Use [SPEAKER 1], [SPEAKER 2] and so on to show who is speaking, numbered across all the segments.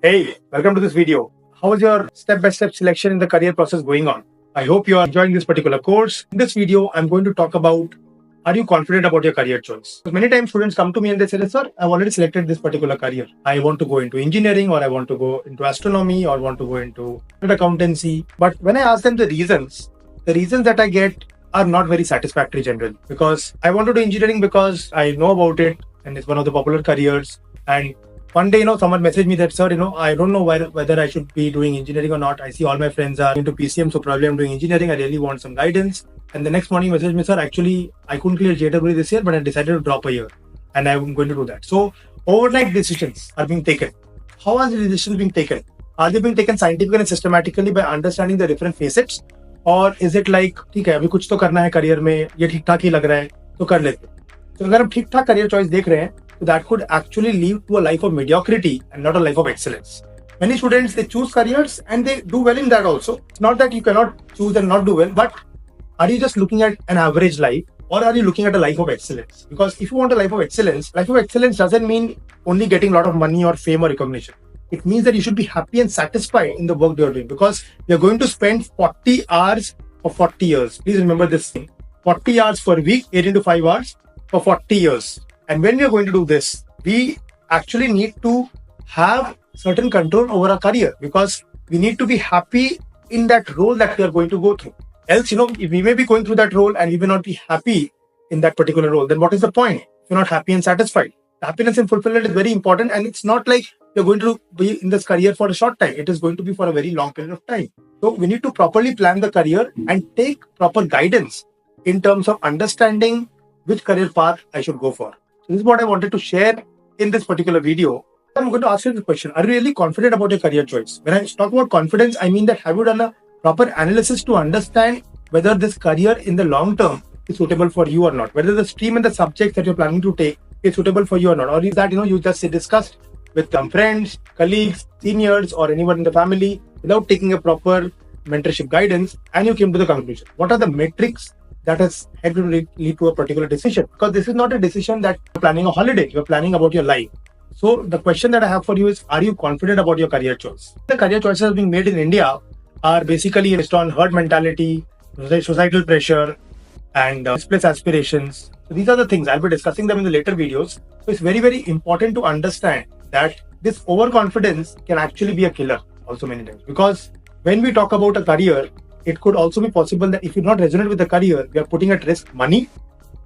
[SPEAKER 1] Hey, welcome to this video. How is your step-by-step selection in the career process going on? I hope you are enjoying this particular course. In this video, I'm going to talk about, are you confident about your career choice? Because many times students come to me and they say, sir, I've already selected this particular career. I want to go into engineering, or I want to go into astronomy, or want to go into accountancy. But when I ask them the reasons that I get are not very satisfactory generally. Because I want to do engineering because I know about it and it's one of the popular careers. And one day, someone messaged me that, sir, I don't know whether I should be doing engineering or not. I see all my friends are into PCM, so probably I'm doing engineering. I really want some guidance. And the next morning, messaged me, sir, actually, I couldn't clear JEE this year, but I decided to drop a year. And I'm going to do that. So, overnight decisions are being taken. How are the decisions being taken? Are they being taken scientifically and systematically by understanding the different facets? Or is it like, ठीक है, अभी कुछ तो करना है career में, ये ठीक ठाक ही लग रहा है, तो कर लेते हैं. तो अगर हम ठीक ठाक करियर चॉइस देख रहे हैं, so that could actually lead to a life of mediocrity and not a life of excellence. Many students, they choose careers and they do well in that also. It's not that you cannot choose and not do well, but are you just looking at an average life, or are you looking at a life of excellence? Because if you want a life of excellence doesn't mean only getting a lot of money or fame or recognition. It means that you should be happy and satisfied in the work you're doing, because you're going to spend 40 hours for 40 years. Please remember this thing. 40 hours per week, 8 into 5 hours for 40 years. And when we are going to do this, we actually need to have certain control over our career, because we need to be happy in that role that we are going to go through. Else, if we may be going through that role and we may not be happy in that particular role, then what is the point? If you're not happy and satisfied. Happiness and fulfillment is very important, and it's not like you're going to be in this career for a short time. It is going to be for a very long period of time. So we need to properly plan the career and take proper guidance in terms of understanding which career path I should go for. So this is what I wanted to share in this particular video. I'm going to ask you the question. Are you really confident about your career choice? When I talk about confidence, I mean that have you done a proper analysis to understand whether this career in the long term is suitable for you or not? Whether the stream and the subjects that you're planning to take is suitable for you or not? Or is that, you just discussed with some friends, colleagues, seniors, or anyone in the family without taking a proper mentorship guidance, and you came to the conclusion? What are the metrics that has helped to lead to a particular decision? Because this is not a decision that you're planning a holiday, you're planning about your life. So the question that I have for you is, are you confident about your career choice? The career choices being made in India are basically based on herd mentality, societal pressure, and displaced aspirations. So these are the things. I'll be discussing them in the later videos. So it's very, very important to understand that this overconfidence can actually be a killer also many times. Because when we talk about a career, it could also be possible that if you not resonate with the career, we are putting at risk money,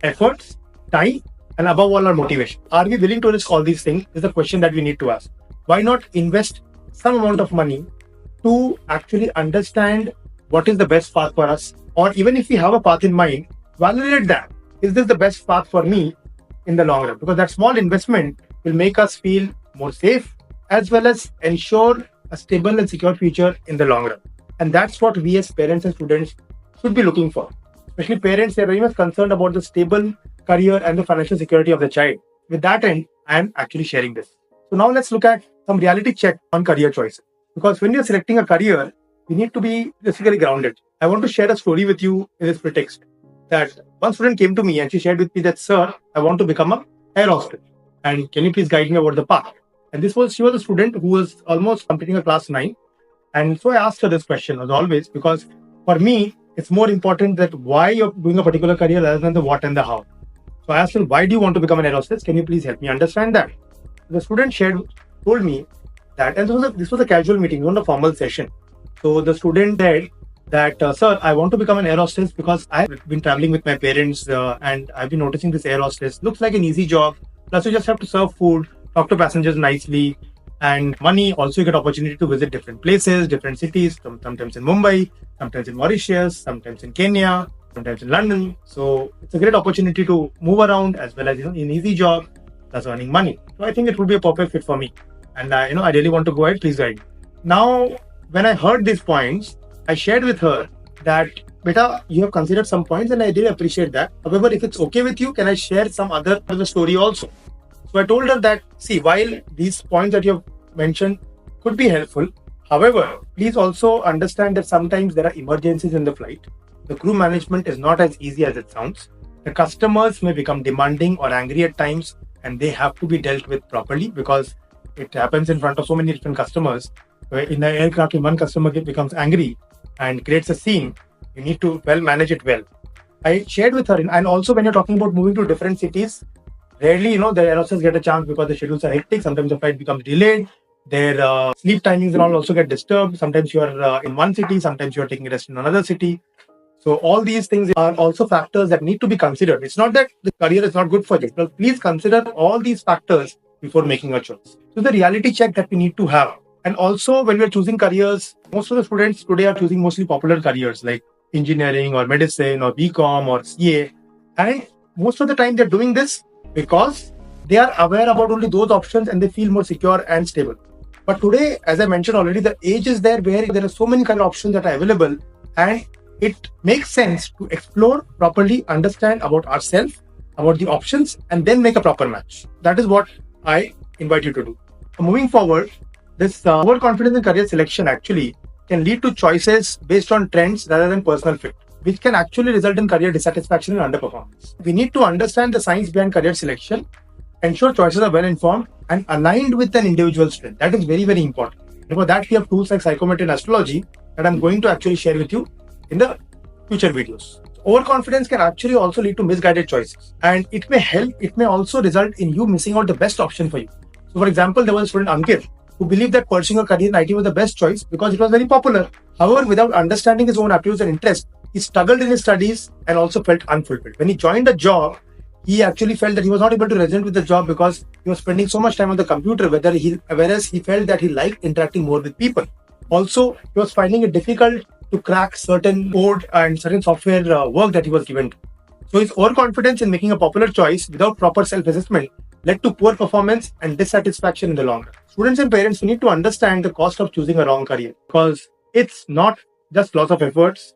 [SPEAKER 1] efforts, time, and above all, our motivation. Are we willing to risk all these things? Is the question that we need to ask. Why not invest some amount of money to actually understand what is the best path for us? Or even if we have a path in mind, validate that. Is this the best path for me in the long run? Because that small investment will make us feel more safe, as well as ensure a stable and secure future in the long run. And that's what we as parents and students should be looking for. Especially parents, they're very much concerned about the stable career and the financial security of the child. With that end, I am actually sharing this. So now let's look at some reality check on career choices. Because when you're selecting a career, you need to be basically grounded. I want to share a story with you in this pretext. That one student came to me and she shared with me that, sir, I want to become an air hostess. And can you please guide me about the path? And she was a student who was almost completing a class 9. And so I asked her this question as always, because for me, it's more important that why you're doing a particular career rather than the what and the how. So I asked her, why do you want to become an air hostess? Can you please help me understand that? The student told me that, and this was a casual meeting, not a formal session. So the student said that, sir, I want to become an air hostess because I've been traveling with my parents and I've been noticing this air hostess looks like an easy job. Plus, you just have to serve food, talk to passengers nicely, and money. Also, you get opportunity to visit different places, different cities, sometimes in Mumbai, sometimes in Mauritius, sometimes in Kenya, sometimes in London. So it's a great opportunity to move around, as well as an easy job, plus earning money. So I think it would be a perfect fit for me. And I really want to go ahead. Please guide. Now, when I heard these points, I shared with her that, beta, you have considered some points and I really appreciate that. However, if it's okay with you, can I share some other of the story also? So I told her that, see, while these points that you have mentioned could be helpful, however, please also understand that sometimes there are emergencies in the flight. The crew management is not as easy as it sounds. The customers may become demanding or angry at times, and they have to be dealt with properly, because it happens in front of so many different customers. Where in the aircraft, when one customer becomes angry and creates a scene, you need to manage it well. I shared with her, and also when you're talking about moving to different cities, rarely, the air hostess get a chance because the schedules are hectic. Sometimes the flight becomes delayed. Their sleep timings and all also get disturbed. Sometimes you are in one city, sometimes you are taking a rest in another city. So all these things are also factors that need to be considered. It's not that the career is not good for you, but please consider all these factors before making a choice. So the reality check that we need to have. And also when we are choosing careers, most of the students today are choosing mostly popular careers like engineering or medicine or BCom or CA. And most of the time they're doing this because they are aware about only those options and they feel more secure and stable. But today, as I mentioned already, the age is there where there are so many kind of options that are available, and it makes sense to explore properly, understand about ourselves, about the options, and then make a proper match. That is what I invite you to do. Moving forward, this overconfidence in career selection actually can lead to choices based on trends rather than personal fit, which can actually result in career dissatisfaction and underperformance. We need to understand the science behind career selection, ensure choices are well informed and aligned with an individual's strength. That is very, very important. And for that, we have tools like psychometry and astrology that I'm going to actually share with you in the future videos. Overconfidence can actually also lead to misguided choices, and it may also result in you missing out the best option for you. So for example, there was a student Ankit who believed that pursuing a career in IT was the best choice because it was very popular. However, without understanding his own aptitudes and interests, he struggled in his studies and also felt unfulfilled. When he joined a job, he actually felt that he was not able to resonate with the job because he was spending so much time on the computer, whereas he felt that he liked interacting more with people. Also, he was finding it difficult to crack certain code and certain software work that he was given to. So his overconfidence in making a popular choice without proper self-assessment led to poor performance and dissatisfaction in the long run. Students and parents need to understand the cost of choosing a wrong career, because it's not just loss of efforts,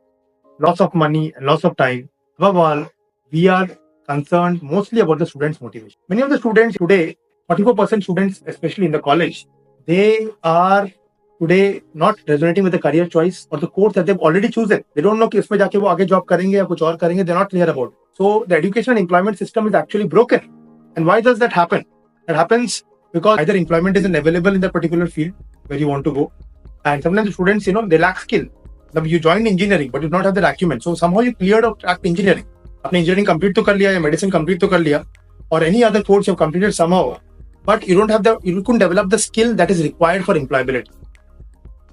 [SPEAKER 1] loss of money, and loss of time. Above all, we are concerned mostly about the students' motivation. Many of the students today, 44% students, especially in the college, they are today not resonating with the career choice or the course that they've already chosen. They don't know कि इसमें जाके वो आगे job करेंगे या कुछ और करेंगे. They're not clear about it. So the education and employment system is actually broken. And why does that happen? That happens because either employment isn't available in that particular field where you want to go, and sometimes the students, they lack skill. You joined engineering, but you do not have the acumen. So somehow you cleared out engineering. आपने engineering complete तो कर लिया या medicine complete तो कर लिया, or any other course you have completed somehow, but you couldn't develop the skill that is required for employability.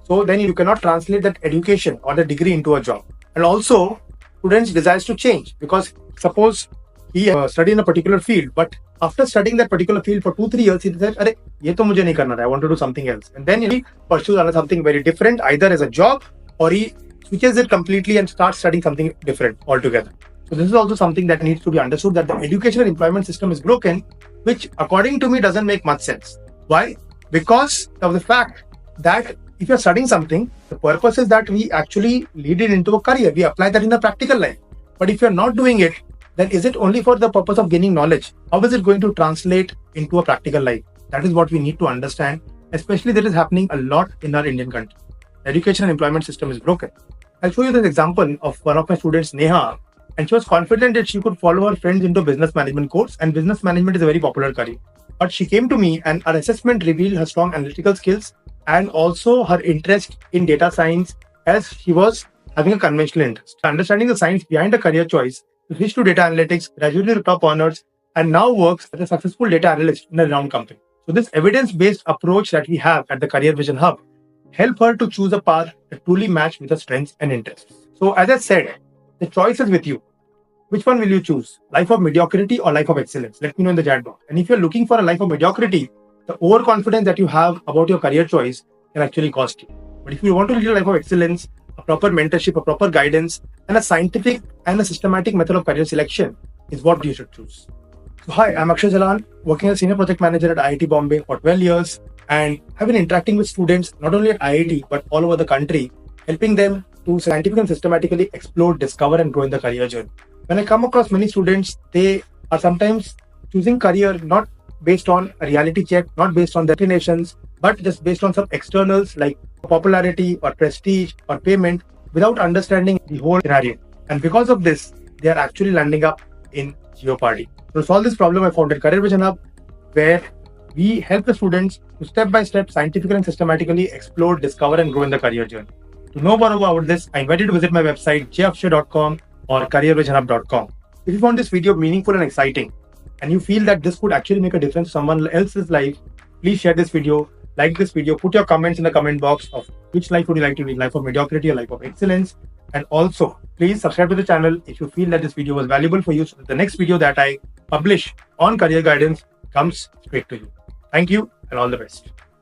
[SPEAKER 1] So then you cannot translate that education or the degree into a job. And also, students desires to change, because suppose he studied in a particular field, but after studying that particular field for 2-3 years, he said, "Arey, ye to mujhe nahi karna hai. I want to do something else." And then he pursues something very different, either as a job or he switches it completely and starts studying something different altogether. So this is also something that needs to be understood, that the education and employment system is broken, which according to me doesn't make much sense. Why? Because of the fact that if you're studying something, the purpose is that we actually lead it into a career. We apply that in a practical life. But if you're not doing it, then is it only for the purpose of gaining knowledge? How is it going to translate into a practical life? That is what we need to understand, especially that is happening a lot in our Indian country. The education and employment system is broken. I'll show you this example of one of my students, Neha, and she was confident that she could follow her friends into a business management course, and business management is a very popular career. But she came to me and our assessment revealed her strong analytical skills and also her interest in data science, as she was having a conventional interest. Understanding the science behind a career choice, she switched to data analytics, graduated to top honors, and now works as a successful data analyst in a renowned company. So this evidence-based approach that we have at the Career Vision Hub help her to choose a path that truly match with her strengths and interests. So as I said, the choice is with you. Which one will you choose? Life of mediocrity or life of excellence? Let me know in the chat box. And if you're looking for a life of mediocrity, the overconfidence that you have about your career choice can actually cost you. But if you want to lead a life of excellence, a proper mentorship, a proper guidance, and a scientific and a systematic method of career selection is what you should choose. So hi, I'm Akshay Jalan, working as Senior Project Manager at IIT Bombay for 12 years, and I've been interacting with students not only at IIT but all over the country, helping them to scientifically and systematically explore, discover, and grow in the career journey. When I come across many students, they are sometimes choosing career not based on a reality check, not based on their inclinations, but just based on some externals like popularity or prestige or payment, without understanding the whole scenario. And because of this, they are actually landing up in jeopardy. To solve this problem, I founded Career Vision Hub, where We help the students to step by step, scientifically and systematically explore, discover, and grow in the career journey. To know more about this, I invite you to visit my website jakshay.com or careervisionhub.com. If you found this video meaningful and exciting, and you feel that this could actually make a difference to someone else's life, please share this video, like this video, put your comments in the comment box of which life would you like to lead, life of mediocrity or life of excellence. And also, please subscribe to the channel if you feel that this video was valuable for you, so that the next video that I publish on career guidance comes straight to you. Thank you and all the best.